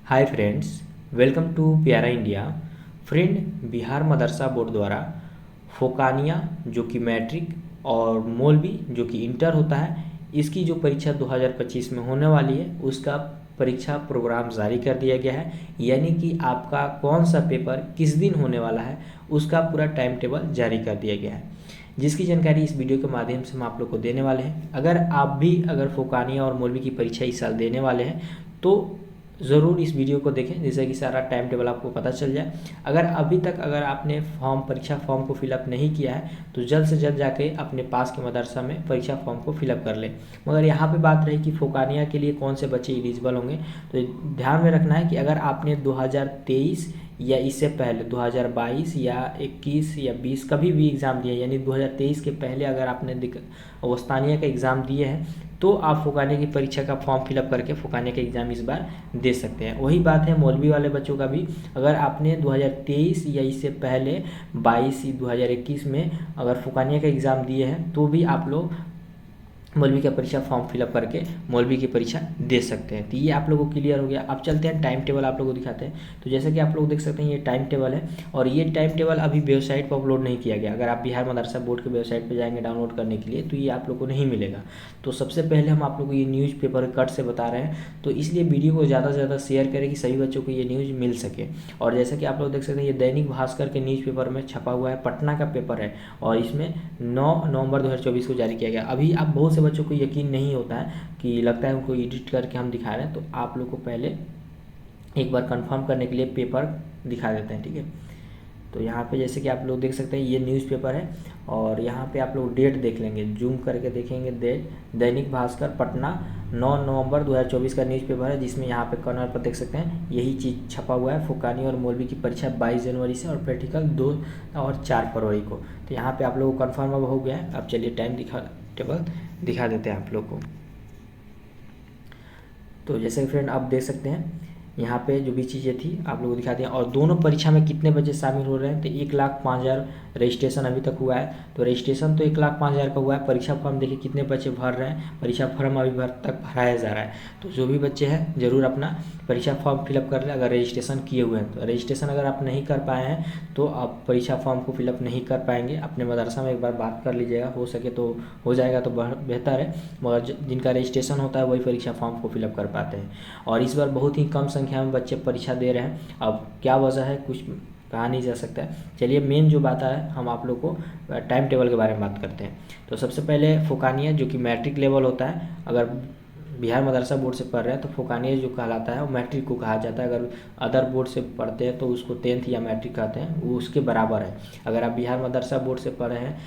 Hi friends, welcome to प्यारा India. Friend, Bihar मदरसा board द्वारा फोकानिया जो कि मैट्रिक और मौलवी जो कि इंटर होता है, इसकी जो परीक्षा 2025 में होने वाली है उसका परीक्षा प्रोग्राम जारी कर दिया गया है। यानी कि आपका कौन सा पेपर किस दिन होने वाला है उसका पूरा टाइम टेबल जारी कर दिया गया है, जिसकी जानकारी इस वीडियो के माध्यम से हम आप लोग को देने वाले हैं। अगर फोकानिया और मौलवी की परीक्षा इस साल देने वाले हैं तो ज़रूर इस वीडियो को देखें, जिससे कि सारा टाइम टेबल आपको पता चल जाए। अगर आपने परीक्षा फॉर्म को फिलअप नहीं किया है तो जल्द से जल्द जाके अपने पास के मदरसा में परीक्षा फॉर्म को फिलअप कर लें। मगर यहाँ पे बात रही कि फोकानिया के लिए कौन से बच्चे एलिजिबल होंगे, तो ध्यान में रखना है कि अगर आपने 2023 या इससे पहले 2022 या 21 या 20 कभी भी एग्ज़ाम दिया, यानी 2023 के पहले अगर आपने वस्तानिया का एग्ज़ाम दिए हैं तो आप फोकानिया की परीक्षा का फॉर्म फिलअप करके फोकानिया का एग्ज़ाम इस बार दे सकते हैं। वही बात है मौलवी वाले बच्चों का भी। अगर आपने 2023 या इससे पहले 22 2021 में अगर फोकानिया का एग्ज़ाम दिए हैं तो भी आप लोग मौलवी का परीक्षा फॉर्म फिलअप करके मौलवी की परीक्षा दे सकते हैं। तो ये आप लोगों को क्लियर हो गया। अब चलते हैं टाइम टेबल आप लोगों को दिखाते हैं। तो जैसा कि आप लोग देख सकते हैं ये टाइम टेबल है और ये टाइम टेबल अभी वेबसाइट पर अपलोड नहीं किया गया। अगर आप बिहार मदरसा बोर्ड के वेबसाइट पर जाएंगे डाउनलोड करने के लिए तो ये आप लोग को नहीं मिलेगा। तो सबसे पहले हम आप लोग को ये न्यूज़पेपर कट से बता रहे हैं, तो इसलिए वीडियो को ज़्यादा से ज़्यादा शेयर करें कि सभी बच्चों को ये न्यूज़ मिल सके। और जैसा कि आप लोग देख सकते हैं ये दैनिक भास्कर के न्यूज़पेपर में छपा हुआ है, पटना का पेपर है और इसमें 9 नवंबर 2024 को जारी किया गया। अभी आप बहुत से बच्चों को यकीन नहीं होता है कि लगता है उनको एडिट करके हम दिखा रहे हैं, तो आप लोग को पहले एक बार कंफर्म करने के लिए पेपर दिखा देते हैं, ठीक है। तो यहाँ पे जैसे कि आप लोग देख सकते हैं ये न्यूज़पेपर है और यहाँ पे आप लोग डेट देख लेंगे, जूम करके देखेंगे डेट। दैनिक भास्कर पटना 9 नवंबर 2024 का न्यूज़पेपर है, जिसमें यहाँ पे कॉर्नर पर देख सकते हैं यही चीज़ छपा हुआ है। फोकानिया और मौलवी की परीक्षा 22 जनवरी से और प्रैक्टिकल 2 और 4 फरवरी को। तो यहाँ पे आप लोगों को कन्फर्म अब हो गया है। अब चलिए टाइम टेबल दिखा देते हैं आप लोग को। तो जैसे कि फ्रेंड आप देख सकते हैं यहाँ पे जो भी चीज़ें थी आप लोगों को दिखा दिया। और दोनों परीक्षा में कितने बच्चे शामिल हो रहे हैं, तो 1,05,000 रजिस्ट्रेशन अभी तक हुआ है। तो रजिस्ट्रेशन तो 1,05,000 का हुआ है। परीक्षा फॉर्म देखिए कितने बच्चे भर रहे हैं, परीक्षा फॉर्म अभी तक भराया जा रहा है। तो जो भी बच्चे हैं ज़रूर अपना परीक्षा फॉर्म फिलअप कर लें अगर रजिस्ट्रेशन किए हुए हैं। तो रजिस्ट्रेशन अगर आप नहीं कर पाए हैं तो आप परीक्षा फॉर्म को फिलअप नहीं कर पाएंगे। अपने मदरसा में एक बार बात कर लीजिएगा, हो सके तो हो जाएगा तो बेहतर है। मगर जिनका रजिस्ट्रेशन होता है वही परीक्षा फॉर्म को फिलअप कर पाते हैं। और इस बार बहुत ही कम संख्या में बच्चे परीक्षा दे रहे हैं। अब क्या वजह है कुछ कहा नहीं जा सकता है। चलिए मेन जो बात है हम आप लोग को टाइम टेबल के बारे में बात करते हैं। तो सबसे पहले फोकानिया जो कि मैट्रिक लेवल होता है, अगर बिहार मदरसा बोर्ड से पढ़ रहे हैं तो फोकानिया जो कहलाता है वो मैट्रिक को कहा जाता है। अगर अदर बोर्ड से पढ़ते हैं तो उसको 10th या मैट्रिक कहते हैं, वो उसके बराबर है। अगर आप बिहार मदरसा बोर्ड से पढ़ रहे हैं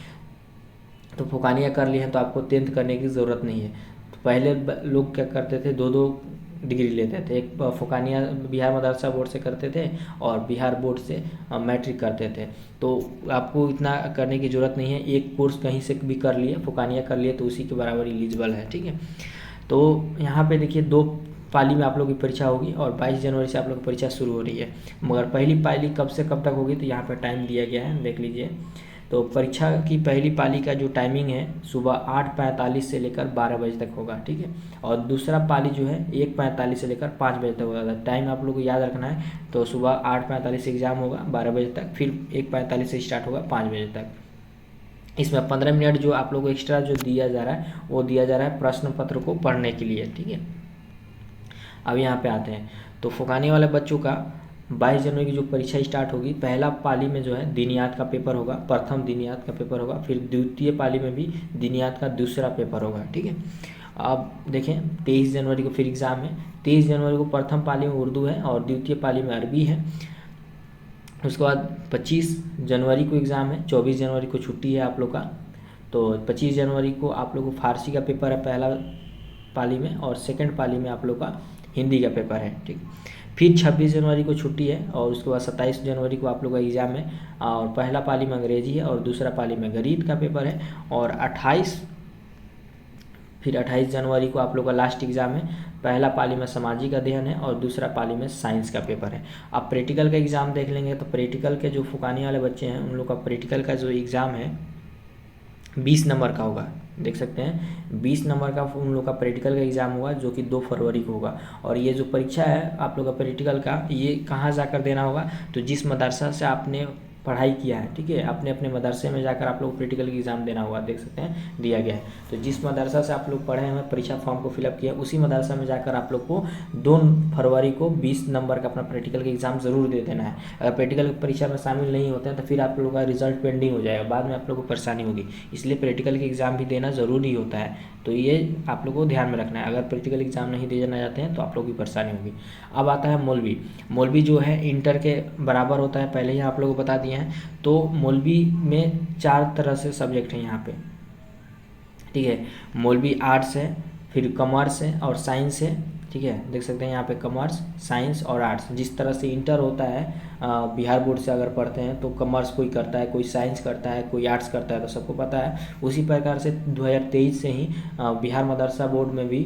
तो फोकानिया कर लिए हैं तो आपको 10th करने की ज़रूरत नहीं है। तो पहले लोग क्या करते थे, 2-2 डिग्री लेते थे। एक फोकानिया बिहार मदरसा बोर्ड से करते थे और बिहार बोर्ड से मैट्रिक करते थे। तो आपको इतना करने की ज़रूरत नहीं है, एक कोर्स कहीं से भी कर लिए, फोकानिया कर लिए तो उसी के बराबर एलिजिबल है, ठीक है। तो यहाँ पे देखिए 2 पाली में आप लोग की परीक्षा होगी और 22 जनवरी से आप लोग की परीक्षा शुरू हो रही है। मगर पहली पाली कब से कब तक होगी तो यहाँ पर टाइम दिया गया है, देख लीजिए। तो परीक्षा की पहली पाली का जो टाइमिंग है सुबह 8:45 से लेकर 12 बजे तक होगा, ठीक है। और दूसरा पाली जो है 1:45 से लेकर 5 बजे तक होगा। टाइम आप लोग को याद रखना है। तो सुबह 8:45 से एग्ज़ाम होगा 12 बजे तक, फिर 1:45 से स्टार्ट होगा 5 बजे तक। इसमें 15 मिनट जो आप लोग को एक्स्ट्रा जो दिया जा रहा है वो दिया जा रहा है प्रश्न पत्र को पढ़ने के लिए, ठीक है। अब यहाँ पे आते हैं तो फोकानिया वाले बच्चों का 22 जनवरी की जो परीक्षा स्टार्ट होगी, पहला पाली में जो है दिनियात का पेपर होगा, प्रथम दिनियात का पेपर होगा। फिर द्वितीय पाली में भी दिनियात का दूसरा पेपर होगा, ठीक है। अब देखें 23 जनवरी को फिर एग्ज़ाम है। 23 जनवरी को प्रथम पाली में उर्दू है और द्वितीय पाली में अरबी है। उसके बाद 25 जनवरी को एग्ज़ाम है, 24 जनवरी को छुट्टी है आप लोग का। तो 25 जनवरी को आप लोग को फारसी का पेपर है पहला पाली में और सेकंड पाली में आप लोग का हिंदी का पेपर है, ठीक। फिर 26 जनवरी को छुट्टी है और उसके बाद 27 जनवरी को आप लोग का एग्ज़ाम है और पहला पाली में अंग्रेजी है और दूसरा पाली में गणित का पेपर है। और 28 जनवरी को आप लोग का लास्ट एग्ज़ाम है। पहला पाली में सामाजिक अध्ययन है और दूसरा पाली में साइंस का पेपर है। अब प्रैक्टिकल का एग्ज़ाम देख लेंगे तो प्रैक्टिकल के जो फोकानिया वाले बच्चे हैं उन लोग का प्रैक्टिकल का जो एग्ज़ाम है 20 नंबर का होगा, देख सकते हैं 20 नंबर का उन लोग का प्रैक्टिकल का एग्ज़ाम होगा जो कि 2 फरवरी को होगा। और ये जो परीक्षा है आप लोग का प्रैक्टिकल का, ये कहाँ जाकर देना होगा, तो जिस मदरसा से आपने पढ़ाई किया है, ठीक है, अपने अपने मदरसे में जाकर आप लोग प्रैक्टिकल की एग्ज़ाम देना होगा। देख सकते हैं दिया गया है, तो जिस मदरसा से आप लोग पढ़े हैं, परीक्षा फॉर्म को फिलअप किया, उसी मदरसा में जाकर आप लोग को 2 फरवरी को 20 नंबर का अपना प्रैक्टिकल का एग्ज़ाम ज़रूर दे देना है। अगर प्रैक्टिकल परीक्षा में शामिल नहीं होते हैं तो फिर आप लोगों का रिजल्ट पेंडिंग हो जाएगा, बाद में आप लोग को परेशानी होगी, इसलिए प्रैक्टिकल के एग्ज़ाम भी देना ज़रूरी होता है। तो ये आप लोग को ध्यान में रखना है, अगर प्रैक्टिकल एग्ज़ाम नहीं दे जाना जाते हैं तो आप लोग की परेशानी होगी। अब आता है मौलवी। मौलवी जो है इंटर के बराबर होता है, पहले ही आप लोगों को बता दिए हैं। तो मौलवी में 4 तरह से सब्जेक्ट हैं यहाँ पे, ठीक है। मौलवी आर्ट्स है, फिर कॉमर्स है और साइंस है, ठीक है। देख सकते हैं यहाँ पे कॉमर्स, साइंस और आर्ट्स। जिस तरह से इंटर होता है बिहार बोर्ड से अगर पढ़ते हैं तो कॉमर्स कोई करता है, कोई साइंस करता है, कोई आर्ट्स करता है, तो सबको पता है। उसी प्रकार से 2023 से ही बिहार मदरसा बोर्ड में भी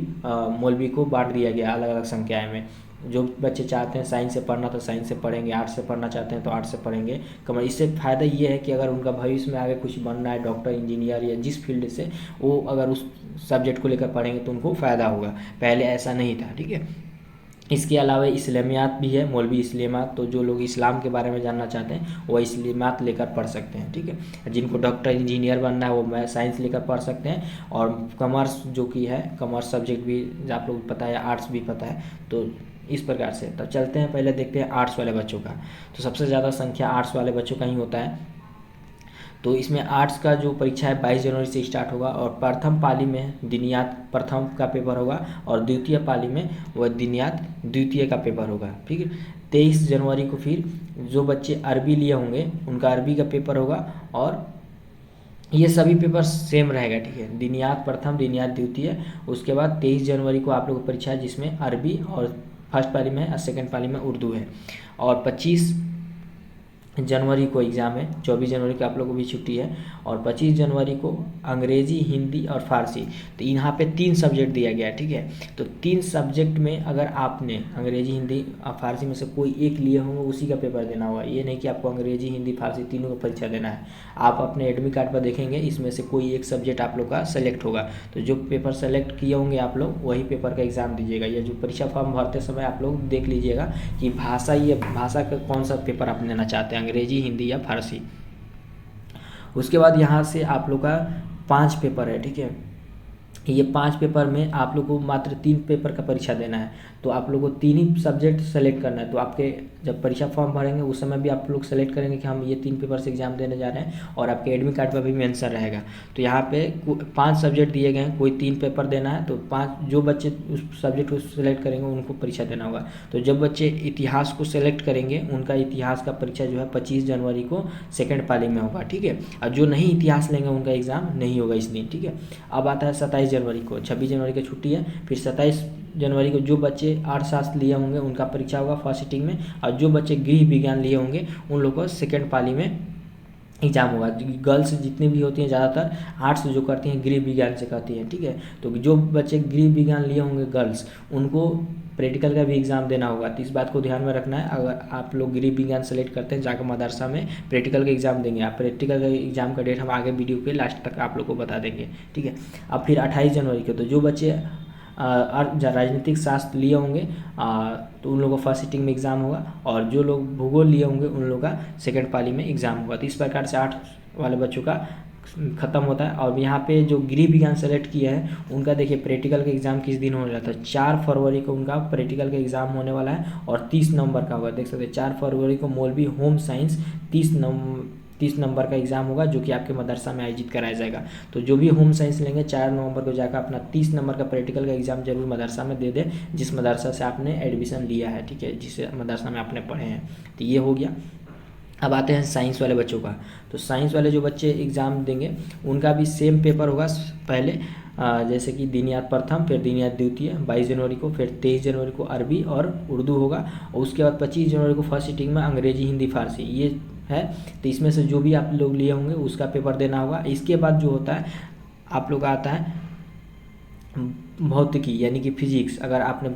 मौलवी को बांट दिया गया अलग अलग संख्याएँ में। जो बच्चे चाहते हैं साइंस से पढ़ना तो साइंस से पढ़ेंगे, आर्ट्स से पढ़ना चाहते हैं तो आर्ट्स से पढ़ेंगे। कमर इससे फ़ायदा ये है कि अगर उनका भविष्य में आगे कुछ बनना है, डॉक्टर, इंजीनियर या जिस फील्ड से, वो अगर उस सब्जेक्ट को लेकर पढ़ेंगे तो उनको फ़ायदा होगा। पहले ऐसा नहीं था, ठीक है। इसके अलावा इस्लामियात भी है, मौलवी इस्लामियात। तो जो लोग इस्लाम के बारे में जानना चाहते हैं वो इस्लामियात लेकर पढ़ सकते हैं, ठीक है। जिनको डॉक्टर, इंजीनियर बनना है वो साइंस लेकर पढ़ सकते हैं। और कॉमर्स जो कि है, कॉमर्स सब्जेक्ट भी आप लोग पता है, आर्ट्स भी पता है, तो इस प्रकार से। तब चलते हैं, पहले देखते हैं आर्ट्स वाले बच्चों का। तो सबसे ज़्यादा संख्या आर्ट्स वाले बच्चों का ही होता है। तो इसमें आर्ट्स का जो परीक्षा है 22 जनवरी से स्टार्ट होगा, और प्रथम पाली में दिनियात प्रथम का पेपर होगा, और द्वितीय पाली में वह दिनियात द्वितीय का पेपर होगा, ठीक है। 23 जनवरी को फिर जो बच्चे अरबी लिए होंगे उनका अरबी का पेपर होगा, और ये सभी पेपर सेम रहेगा, ठीक है। दिनियात प्रथम, दिनियात द्वितीय। उसके बाद 23 जनवरी को आप लोग को परीक्षा है जिसमें अरबी और फर्स्ट पाली में और सेकंड पाली में उर्दू है। और 25 जनवरी को एग्ज़ाम है, 24 जनवरी को आप लोगों को भी छुट्टी है, और 25 जनवरी को अंग्रेज़ी, हिंदी और फारसी। तो यहाँ पे 3 सब्जेक्ट दिया गया है, ठीक है। तो 3 सब्जेक्ट में अगर आपने अंग्रेज़ी, हिंदी और फारसी में से कोई एक लिए होंगे उसी का पेपर देना होगा। ये नहीं कि आपको अंग्रेज़ी, हिंदी, फारसी तीनों का परीक्षा देना है। आप अपने एडमिट कार्ड पर देखेंगे इसमें से कोई एक सब्जेक्ट आप लोग का सेलेक्ट होगा, तो जो पेपर सेलेक्ट किए होंगे आप लोग वही पेपर का एग्ज़ाम दीजिएगा। या जो परीक्षा फॉर्म भरते समय आप लोग देख लीजिएगा कि भाषा का कौन सा पेपर आप लेना चाहते हैं, अंग्रेजी, हिंदी या फारसी। उसके बाद यहाँ से आप लोग का 5 पेपर है, ठीक है। ये 5 पेपर में आप लोग को मात्र 3 पेपर का परीक्षा देना है। तो आप लोग को 3 ही सब्जेक्ट सेलेक्ट करना है। तो आपके जब परीक्षा फॉर्म भरेंगे उस समय भी आप लोग सेलेक्ट करेंगे कि हम ये 3 पेपर से एग्जाम देने जा रहे हैं, और आपके एडमिट कार्ड पर भी मेंशन रहेगा। तो यहाँ पे 5 सब्जेक्ट दिए गए हैं, कोई 3 पेपर देना है। तो 5 जो बच्चे उस सब्जेक्ट को सेलेक्ट करेंगे उनको परीक्षा देना होगा। तो जब बच्चे इतिहास को सेलेक्ट करेंगे उनका इतिहास का परीक्षा जो है 25 जनवरी को सेकेंड पाली में होगा, ठीक है। और जो नहीं इतिहास लेंगे उनका एग्ज़ाम नहीं होगा इस दिन, ठीक है। अब आता है 27 जनवरी को, 26 जनवरी की छुट्टी है। फिर 27 जनवरी को जो बच्चे अर्थशास्त्र लिए होंगे उनका परीक्षा होगा फर्स्ट सिटिंग में, और जो बच्चे गृह विज्ञान लिए होंगे उन लोगों को सेकेंड पाली में एग्जाम होगा। गर्ल्स जितनी भी होती हैं ज़्यादातर आर्ट्स जो करती हैं गृह विज्ञान से करती हैं, ठीक है। तो जो बच्चे गृह विज्ञान लिए होंगे गर्ल्स, उनको प्रैक्टिकल का भी एग्ज़ाम देना होगा। तो इस बात को ध्यान में रखना है। अगर आप लोग गृह विज्ञान सेलेक्ट करते हैं जाकर मदरसा में प्रैक्टिकल का एग्ज़ाम देंगे। आप प्रैक्टिकल का एग्ज़ाम का डेट हम आगे वीडियो के लास्ट तक आप लोग को बता देंगे, ठीक है। अब फिर 28 जनवरी को तो जो बच्चे राजनीतिक शास्त्र लिए होंगे तो उन लोगों को फर्स्ट सिटिंग में एग्ज़ाम होगा, और जो लोग भूगोल लिए होंगे उन लोगों का सेकंड पाली में एग्ज़ाम होगा। तो इस प्रकार से 8 वाले बच्चों का ख़त्म होता है। और यहाँ पे जो गृह विज्ञान सेलेक्ट किया है उनका देखिए प्रैक्टिकल का एग्ज़ाम किस दिन होने वाला था, 4 फरवरी को उनका प्रैक्टिकल का एग्ज़ाम होने वाला है, और 30 नवंबर का होगा। देख सकते हैं 4 फरवरी को मौलवी होम साइंस 30 नंबर का एग्ज़ाम होगा जो कि आपके मदरसा में आयोजित कराया जाएगा। तो जो भी होम साइंस लेंगे 4 नवंबर को जाकर अपना 30 नंबर का प्रैक्टिकल का एग्ज़ाम जरूर मदरसा में दे दें, जिस मदरसा से आपने एडमिशन लिया है, ठीक है, जिस मदरसा में आपने पढ़े हैं। तो ये हो गया। अब आते हैं साइंस वाले बच्चों का। तो साइंस वाले जो बच्चे एग्ज़ाम देंगे उनका भी सेम पेपर होगा पहले, जैसे कि दिनियात प्रथम, फिर दिनियात द्वितीय 22 जनवरी को, फिर 23 जनवरी को अरबी और उर्दू होगा, और उसके बाद 25 जनवरी को फर्स्ट सिटिंग में अंग्रेजी, हिंदी, फारसी ये है। तो इसमें से जो भी आप लोग लिए होंगे उसका पेपर देना होगा। इसके बाद जो होता है आप लोग का आता है भौतिकी यानी कि फिजिक्स। अगर आपने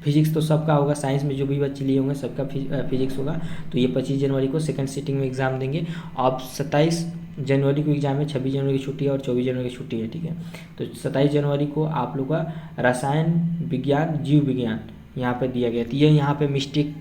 फिजिक्स तो सबका होगा, साइंस में जो भी बच्चे लिए होंगे सबका फिजिक्स होगा। तो ये 25 जनवरी को सेकंड सिटिंग में एग्ज़ाम देंगे। अब 27 जनवरी को एग्जाम है, 26 जनवरी की छुट्टी है और 24 जनवरी की छुट्टी है, ठीक है। तो 27 जनवरी को आप लोग का रसायन विज्ञान, जीव विज्ञान यहाँ पे दिया गया। तो ये यहाँ पे मिस्टेक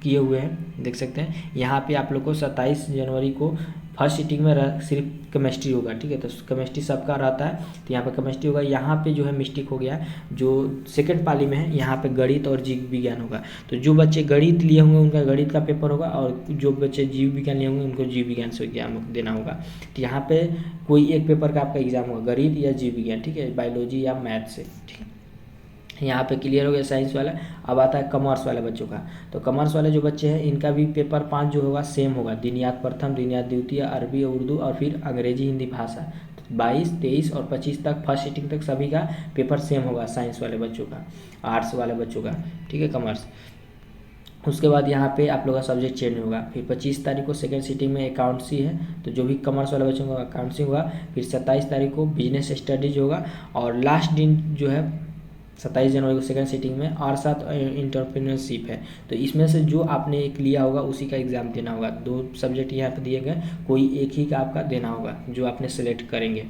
किए हुए हैं, देख सकते हैं। यहाँ पे आप लोग को 27 जनवरी को फर्स्ट सीटिंग में सिर्फ केमिस्ट्री होगा, ठीक है। तो केमिस्ट्री सबका रहता है, तो यहाँ पे केमिस्ट्री होगा। यहाँ पे जो है मिस्टेक हो गया है, जो सेकंड पाली में है यहाँ पे गणित और जीव विज्ञान होगा। तो जो बच्चे गणित लिए होंगे उनका गणित का पेपर होगा, और जो बच्चे जीव विज्ञान लिए होंगे उनको जीव विज्ञान से एग्जाम देना होगा। तो यहाँ पे कोई एक पेपर का आपका एग्जाम होगा, गणित या जीव विज्ञान, ठीक है, बायोलॉजी या मैथ से, ठीक है। यहाँ पे क्लियर हो गया साइंस वाला। अब आता है कॉमर्स वाले बच्चों का। तो कॉमर्स वाले जो बच्चे हैं इनका भी पेपर 5 जो होगा सेम होगा, दिनियात प्रथम, दिनियात द्वितीय, अरबी, उर्दू और फिर अंग्रेजी हिंदी भाषा। 22, 23 और 25 तक फर्स्ट सीटिंग तक सभी का पेपर सेम होगा, साइंस वाले बच्चों का, आर्ट्स वाले बच्चों का, ठीक है, कॉमर्स। उसके बाद यहाँ पे आप लोग का सब्जेक्ट चेंज होगा। फिर 25 तारीख को सेकंड सीटिंग में अकाउंट्सी है, तो जो भी कॉमर्स वाले बच्चों को अकाउंट्सी होगा। फिर 27 तारीख को बिजनेस स्टडीज होगा, और लास्ट दिन जो है 27 जनवरी को सेकंड सीटिंग में और साथ एंटरप्रेन्योरशिप है। तो इसमें से जो आपने एक लिया होगा उसी का एग्ज़ाम देना होगा। 2 सब्जेक्ट यहाँ पे दिए गए, कोई एक ही का आपका देना होगा जो आपने सेलेक्ट करेंगे।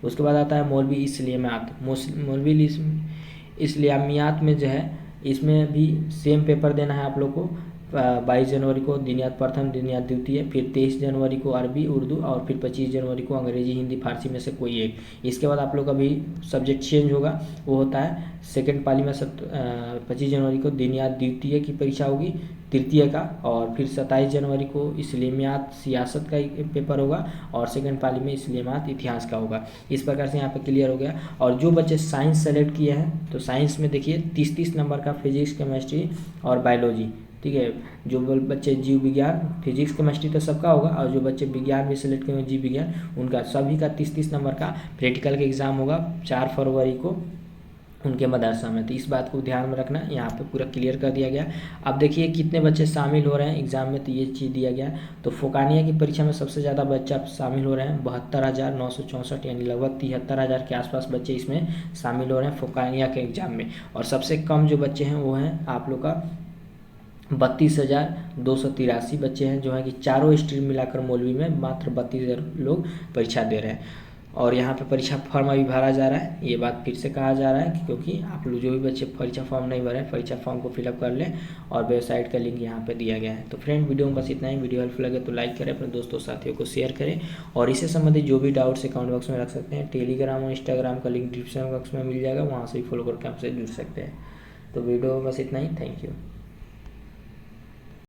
उसके बाद आता है मौलवी इस्लामियात। मौलवी इस्लामियात में जो है इसमें भी सेम पेपर देना है आप लोग को। 22 जनवरी को दिनियात प्रथम, दिनियात द्वितीय, फिर 23 जनवरी को अरबी, उर्दू और फिर 25 जनवरी को अंग्रेजी, हिंदी, फारसी में से कोई एक। इसके बाद आप लोग का भी सब्जेक्ट चेंज होगा, वो होता है सेकंड पाली में 25 जनवरी को दिनियात द्वितीय की परीक्षा होगी, तृतीय का, और फिर 27 जनवरी को इस्लामियात सियासत का पेपर होगा, और सेकंड पाली में इस्लामियात इतिहास का होगा। इस प्रकार से यहाँ पे क्लियर हो गया। और जो बच्चे साइंस सेलेक्ट किए हैं, तो साइंस में देखिए 30-30 नंबर का फिजिक्स, केमिस्ट्री और बायोलॉजी, ठीक है। जो बच्चे जीव विज्ञान, फिजिक्स केमिस्ट्री तो सबका होगा, और जो बच्चे विज्ञान भी सिलेक्ट किए जीव विज्ञान, उनका सभी का 30-30 नंबर का प्रैक्टिकल का एग्ज़ाम होगा 4 फरवरी को उनके मदरसा में। तो इस बात को ध्यान में रखना, यहाँ पे पूरा क्लियर कर दिया गया। अब देखिए कितने बच्चे शामिल हो रहे हैं एग्ज़ाम में, तो ये चीज़ दिया गया। तो फोकानिया की परीक्षा में सबसे ज़्यादा बच्चा शामिल हो रहे हैं, 72,964, यानी लगभग 73,000 के आसपास बच्चे इसमें शामिल हो रहे हैं फोकानिया के एग्ज़ाम में। और सबसे कम जो बच्चे हैं वो हैं आप लोग का 32,283 बच्चे हैं, जो है कि चारों स्ट्रीम मिलाकर मौलवी में मात्र 32,000 लोग परीक्षा दे रहे हैं। और यहाँ पे परीक्षा फॉर्म अभी भरा जा रहा है, ये बात फिर से कहा जा रहा है, क्योंकि आप लोग जो भी बच्चे परीक्षा फॉर्म नहीं भरे हैं, परीक्षा फॉर्म को फिलअप कर लें, और वेबसाइट का लिंक यहाँ पे दिया गया है। तो फ्रेंड, वीडियो में बस इतना ही। वीडियो हेल्पफुल लगे तो लाइक करें, अपने दोस्तों साथियों को शेयर करें, और इससे संबंधित जो भी डाउट्स है कमेंट बॉक्स में रख सकते हैं। टेलीग्राम और इंस्टाग्राम का लिंक डिस्क्रिप्शन बॉक्स में मिल जाएगा, वहाँ से ही फॉलो करके हमसे जुड़ सकते हैं। तो वीडियो में बस इतना ही। Thank you.